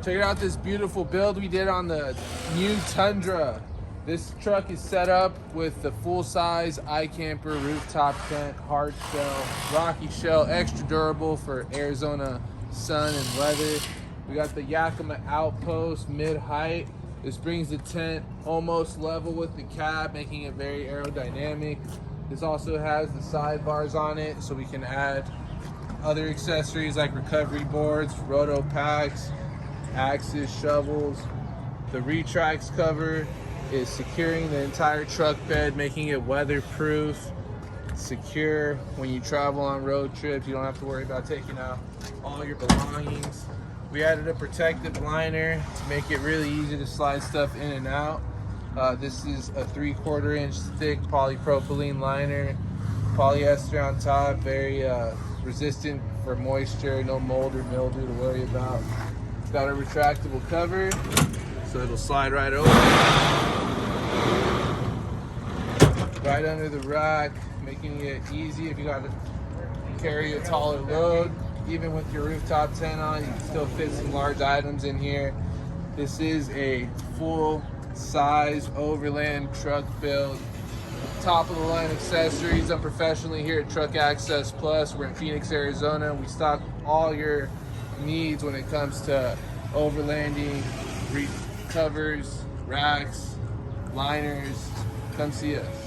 Check out this beautiful build we did on the new Tundra. This truck is set up with the full-size iKamper rooftop tent, hard shell, rocky shell, extra durable for Arizona sun and weather. We got the Yakima OutPost mid-height. This brings the tent almost level with the cab, making it very aerodynamic. This also has the sidebars on it, so we can add other accessories like recovery boards, roto packs, axes, shovels. The Retrax cover is securing the entire truck bed, making it weatherproof, secure. When you travel on road trips, you don't have to worry about taking out all your belongings. We added a protective liner to make it really easy to slide stuff in and out. This is a 3/4 inch thick polypropylene liner, polyester on top, very resistant for moisture, no mold or mildew to worry about. It's got a retractable cover, so it'll slide right over, right under the rack, making it easy if you got to carry a taller load. Even with your rooftop tent on, you can still fit some large items in here. This is a full-size overland truck build. Top of the line accessories done professionally here at Truck Access Plus. We're in Phoenix, Arizona. We stock all your needs when it comes to overlanding, covers, racks, liners. Come see us.